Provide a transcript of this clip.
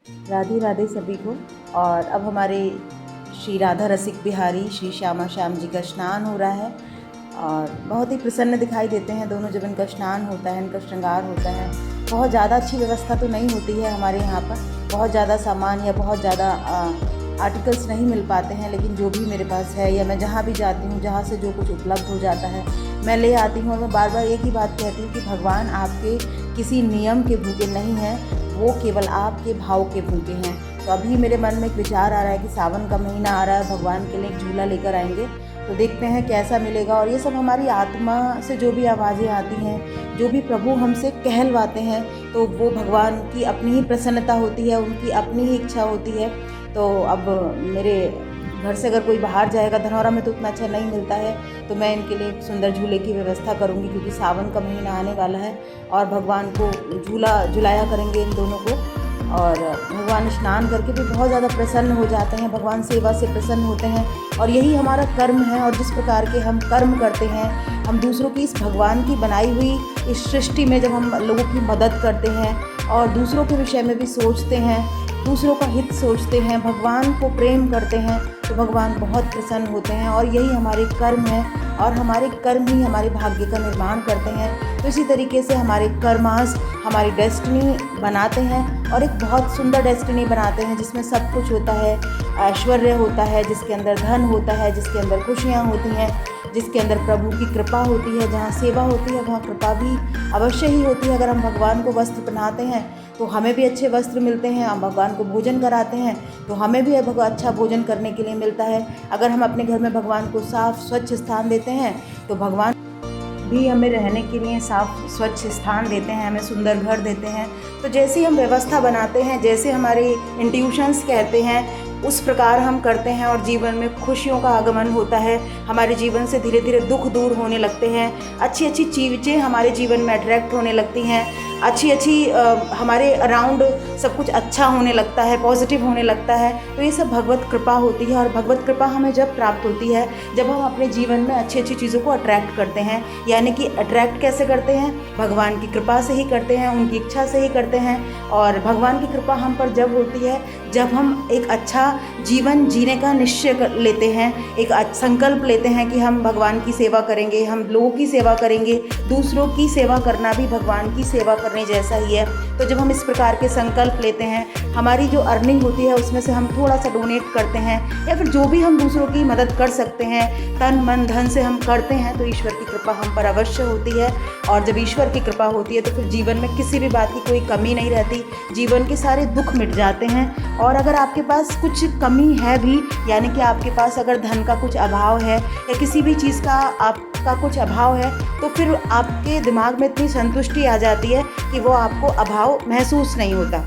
राधे राधे सभी को। और अब हमारे श्री राधा रसिक बिहारी श्री श्यामा श्याम जी का स्नान हो रहा है और बहुत ही प्रसन्न दिखाई देते हैं दोनों जब इनका स्नान होता है, इनका श्रृंगार होता है। बहुत ज़्यादा अच्छी व्यवस्था तो नहीं होती है हमारे यहाँ पर, बहुत ज़्यादा सामान या बहुत ज़्यादा आर्टिकल्स नहीं मिल पाते हैं, लेकिन जो भी मेरे पास है या मैं जहाँ भी जाती हूँ, जहाँ से जो कुछ उपलब्ध हो जाता है मैं ले आती हूँ। और मैं बार बार एक ही बात कहती हूँ कि भगवान आपके किसी नियम के भूखे नहीं हैं, वो केवल आपके भाव के भूखे हैं। तो अभी मेरे मन में एक विचार आ रहा है कि सावन का महीना आ रहा है, भगवान के लिए एक झूला लेकर आएंगे, तो देखते हैं कैसा मिलेगा। और ये सब हमारी आत्मा से जो भी आवाज़ें आती हैं, जो भी प्रभु हमसे कहलवाते हैं, तो वो भगवान की अपनी ही प्रसन्नता होती है, उनकी अपनी ही इच्छा होती है। तो अब मेरे घर से अगर कोई बाहर जाएगा, धनौरा में तो उतना अच्छा नहीं मिलता है, तो मैं इनके लिए एक सुंदर झूले की व्यवस्था करूँगी, क्योंकि सावन का महीना आने वाला है और भगवान को झूला झुलाया करेंगे इन दोनों को। और भगवान स्नान करके भी बहुत ज़्यादा प्रसन्न हो जाते हैं, भगवान सेवा से प्रसन्न होते हैं। और यही हमारा कर्म है। और जिस प्रकार के हम कर्म करते हैं, हम दूसरों की इस भगवान की बनाई हुई इस सृष्टि में जब हम लोगों की मदद करते हैं और दूसरों के विषय में भी सोचते हैं, दूसरों का हित सोचते हैं, भगवान को प्रेम करते हैं, तो भगवान बहुत प्रसन्न होते हैं। और यही हमारे कर्म है और हमारे कर्म ही हमारे भाग्य का निर्माण करते हैं। तो इसी तरीके से हमारे कर्मास हमारी डेस्टिनी बनाते हैं और एक बहुत सुंदर डेस्टिनी बनाते हैं, जिसमें सब कुछ होता है, ऐश्वर्य होता है, जिसके अंदर धन होता है, जिसके अंदर खुशियाँ होती हैं, जिसके अंदर प्रभु की कृपा होती है। जहाँ सेवा होती है वहाँ कृपा भी अवश्य ही होती है। अगर हम भगवान को वस्त्र पहनाते हैं तो हमें भी अच्छे वस्त्र मिलते हैं, हम भगवान को भोजन कराते हैं तो हमें भी अच्छा भोजन करने के लिए मिलता है। अगर हम अपने घर में भगवान को साफ स्वच्छ स्थान देते हैं तो भगवान भी हमें रहने के लिए साफ स्वच्छ स्थान देते हैं, हमें सुंदर घर देते हैं। तो जैसी हम व्यवस्था बनाते हैं, जैसे हमारे इंट्यूशंस कहते हैं, उस प्रकार हम करते हैं और जीवन में खुशियों का आगमन होता है। हमारे जीवन से धीरे धीरे दुख दूर होने लगते हैं, अच्छी अच्छी चीज़ें हमारे जीवन में अट्रैक्ट होने लगती हैं, अच्छी हमारे अराउंड सब कुछ अच्छा होने लगता है, पॉजिटिव होने लगता है। तो ये सब भगवत कृपा होती है। और भगवत कृपा हमें जब प्राप्त होती है जब हम अपने जीवन में अच्छी अच्छी चीज़ों को अट्रैक्ट करते हैं। यानी कि अट्रैक्ट कैसे करते हैं? भगवान की कृपा से ही करते हैं, उनकी इच्छा से ही करते हैं। और भगवान की कृपा हम पर जब होती है जब हम एक अच्छा जीवन जीने का निश्चय लेते हैं, एक संकल्प लेते हैं कि हम भगवान की सेवा करेंगे, हम लोगों की सेवा करेंगे। दूसरों की सेवा करना भी भगवान की सेवा करने जैसा ही है। तो जब हम इस प्रकार के संकल्प लेते हैं, हमारी जो अर्निंग होती है उसमें से हम थोड़ा सा डोनेट करते हैं, या फिर जो भी हम दूसरों की मदद कर सकते हैं तन मन धन से हम करते हैं, तो ईश्वर की कृपा हम पर अवश्य होती है। और जब ईश्वर की कृपा होती है तो फिर जीवन में किसी भी बात की कोई कमी नहीं रहती, जीवन के सारे दुख मिट जाते हैं। और अगर आपके पास कुछ कमी है भी, यानी कि आपके पास अगर धन का कुछ अभाव है या किसी भी चीज़ का आपका कुछ अभाव है, तो फिर आपके दिमाग में इतनी संतुष्टि आ जाती है कि वो आपको अभाव महसूस नहीं होता।